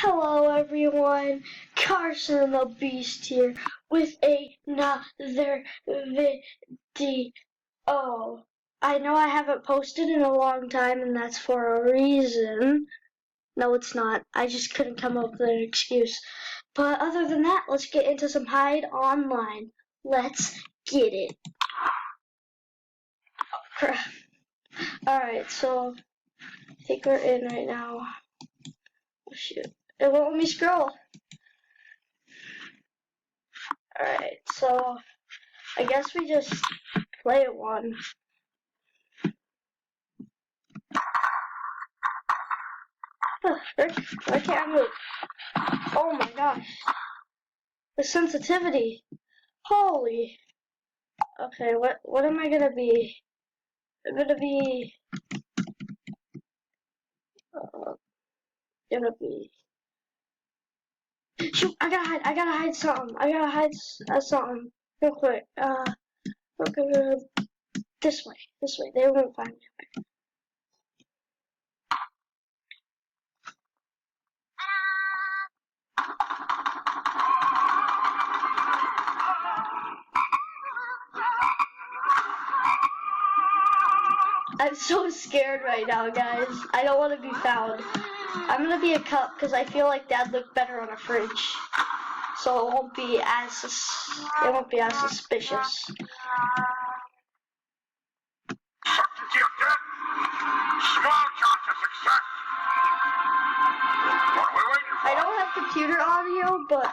Hello everyone, Carson the Beast here with another video. I know I haven't posted in a long time and that's for a reason. No, it's not. I just couldn't come up with an excuse. But other than that, let's get into some Hide Online. Let's get it. Alright, so I think we're in right now. Oh, shoot. It won't let me scroll. Alright, so I guess we just play one. Why can't I move? Oh my gosh. The sensitivity. Holy. Okay, what am I gonna be? I'm gonna be gonna be shoot, I gotta hide something. I gotta hide something real quick. Okay, this way. They won't find me. I'm so scared right now, guys. I don't want to be found. I'm gonna be a cup because I feel like that'd look better on a fridge, so it won't be as suspicious. Small chance of success. What are we waiting for? I don't have computer audio, but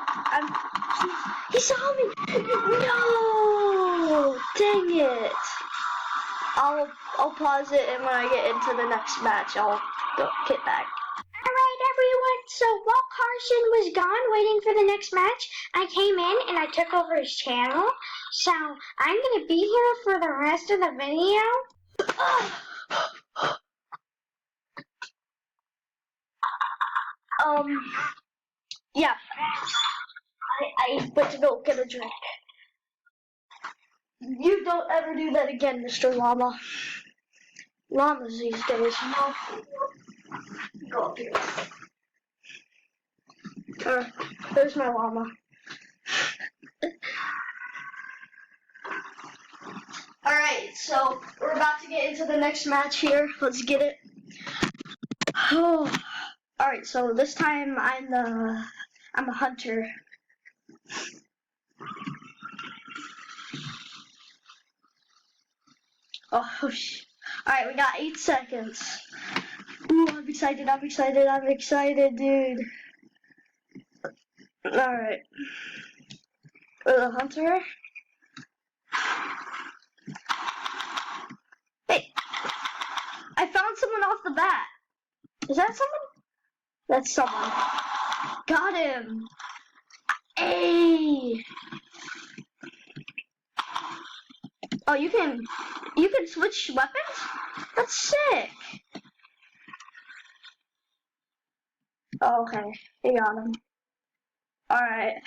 he saw me. No, dang it. I'll pause it, and when I get into the next match, I'll get back. Alright everyone, so while Carson was gone waiting for the next match, I came in and I took over his channel. So I'm going to be here for the rest of the video. Yeah. I went to go get a drink. You don't ever do that again, Mr. Llama. Llamas these days, you know. Go up here. There's my llama. Alright, so we're about to get into the next match here. Let's get it. Oh. Alright, so this time I'm a hunter. Oh, alright, we got 8 seconds. Ooh, I'm excited, dude. Alright. We're the hunter. Hey! I found someone off the bat. Is that someone? That's someone. Got him! Hey! Oh, you can switch weapons? That's sick! Oh, okay. He got him. Alright.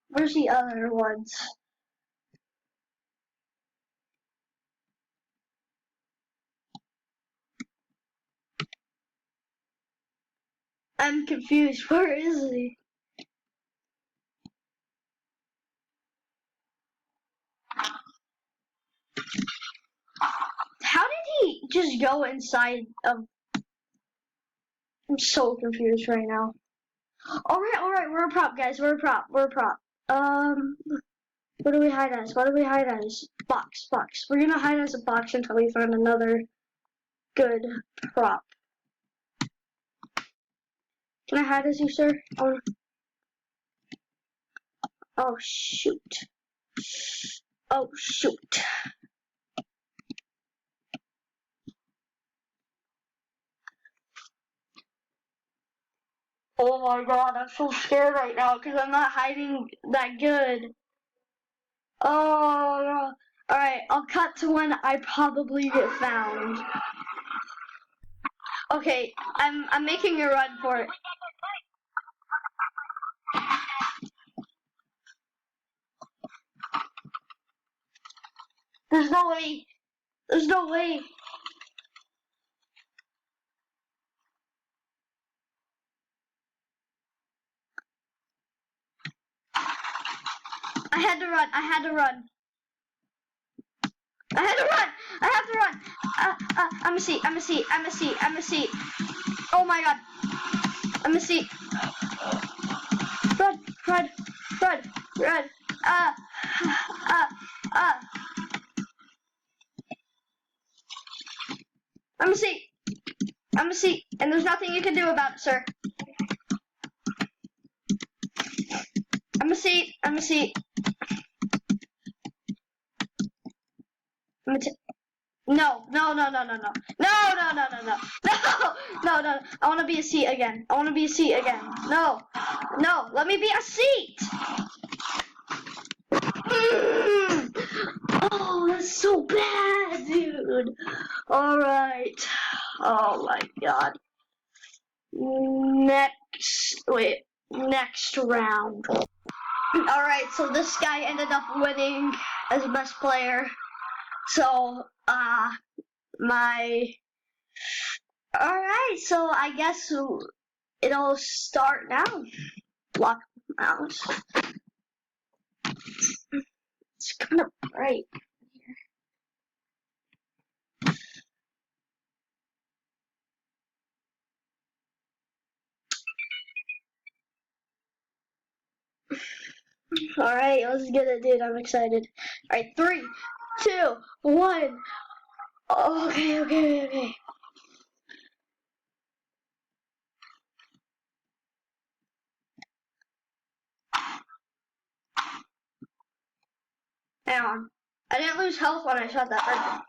Where's the other ones? I'm confused. Where is he? How did he just go inside of... I'm so confused right now. Alright, we're a prop, guys. We're a prop. What do we hide as? Box. We're gonna hide as a box until we find another good prop. Can I hide as you, sir? Oh, shoot. Oh my god, I'm so scared right now because I'm not hiding that good. Oh, alright, I'll cut to when I probably get found. Okay, I'm making a run for it. There's no way. I had to run. I had to run. I had to run. I have to run. I'm a seat. I'm a seat. I'm a seat. I'm a seat. Oh my god. I'm a seat. Run. Run. Run. Run. I'm a seat. I'm a seat. And there's nothing you can do about it, sir. I'm a seat. I'm a seat. No, no, no, no, no, no. No, no, no, no, no. No, no, no. I want to be a seat again. I want to be a seat again. No, no. Let me be a seat. Oh, that's so bad, dude. All right. Oh my god. Next round. All right. So this guy ended up winning as best player. So, alright, so I guess it'll start now. Block mouse. It's kind of bright here. Alright, let's get it, dude. I'm excited. Alright, 3, 2, 1. Okay. Hang on. I didn't lose health when I shot that person.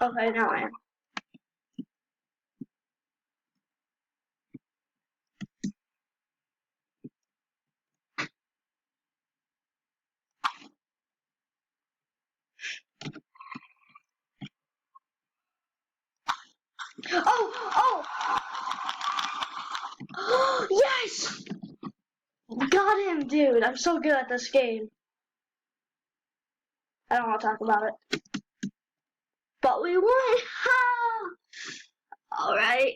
Okay, now I am. Oh! Yes! Got him, dude. I'm so good at this game. I don't want to talk about it. But we won! Ha! Alright.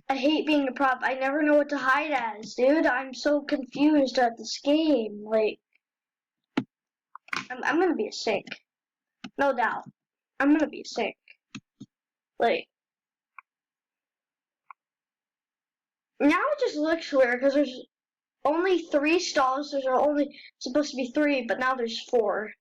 I hate being a prop. I never know what to hide as, dude. I'm so confused at this game. Like, I'm gonna be a sink. No doubt. I'm gonna be a sink. Like, now it just looks weird because there's only 3 stalls. There's only supposed to be 3, but now there's 4.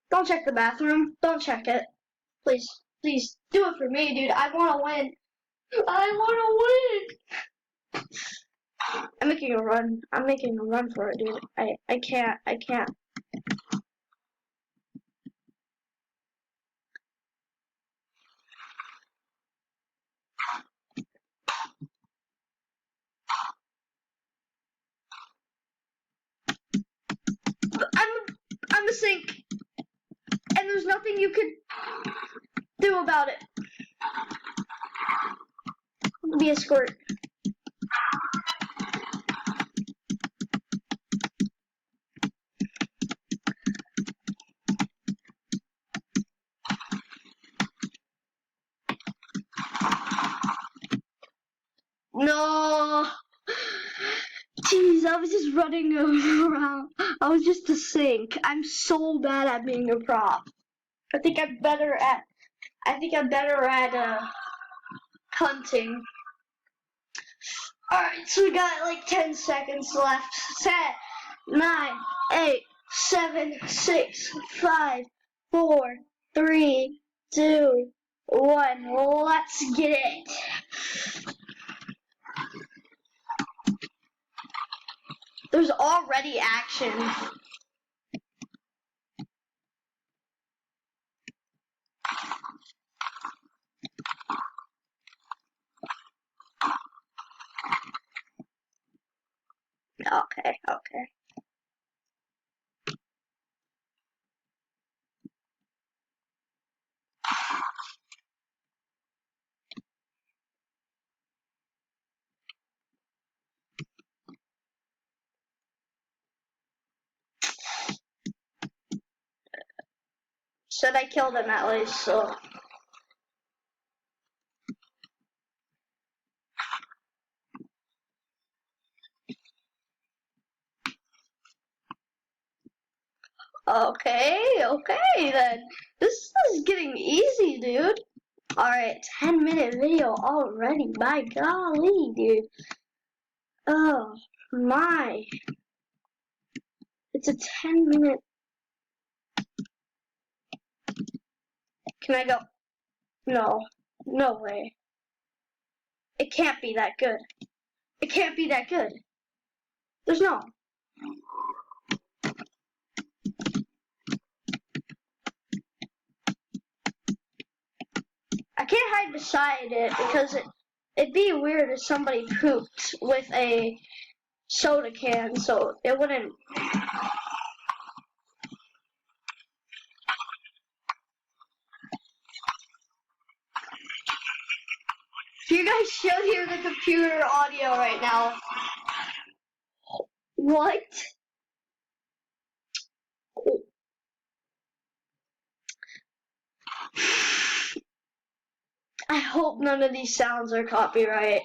Don't check the bathroom. Don't check it. Please, please do it for me, dude. I want to win. I want to win. I'm making a run. I'm making a run for it, dude. I can't. I'm a sink. And there's nothing you can do about it. Be a squirt. No. Jeez, I was just running around. I was just a sink. I'm so bad at being a prop. I think I'm better at hunting. Alright, so we got like 10 seconds left. 10, 9, 8, 7, 6, 5, 4, 3, 2, 1. Let's get it. There's already action. Okay. Said I killed him at least, so. Okay then. This is getting easy, dude. Alright, 10-minute video already. My golly, dude. Oh my. It's a 10-minute. Can I go? No. No way. It can't be that good. It can't be that good. There's no. I can't hide beside it because it'd be weird if somebody pooped with a soda can, so it wouldn't. If you guys should hear the computer audio right now. What? I hope none of these sounds are copyright.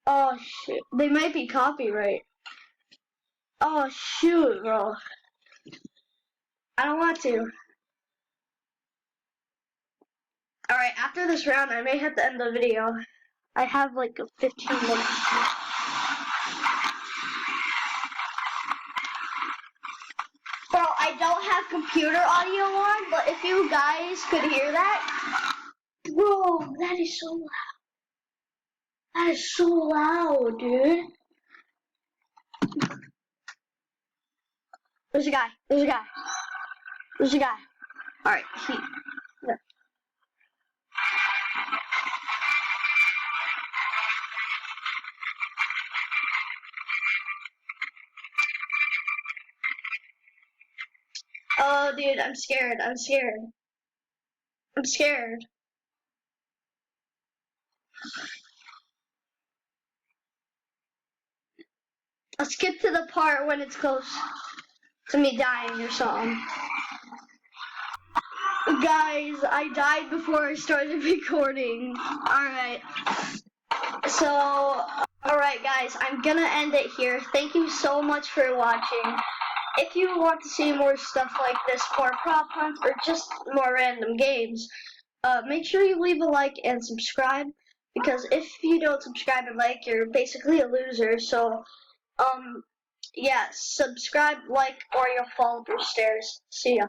Oh shit, they might be copyright. Oh shoot, bro. I don't want to. Alright, after this round, I may have to end the video. I have like 15 minutes. Bro, I don't have computer audio on, but if you guys could hear that. Bro, that is so loud. That is so loud, dude. There's a guy. There's a guy. There's a guy. Alright, yeah. Oh, dude, I'm scared. I'm scared. I'm scared. Let's get to the part when it's close to me dying or something. Guys, I died before I started recording. Alright. So, alright guys, I'm gonna end it here. Thank you so much for watching. If you want to see more stuff like this, more prop hunts, or just more random games, make sure you leave a like and subscribe. Because if you don't subscribe and like, you're basically a loser. So, yeah, subscribe, like, or you'll fall up your stairs. See ya.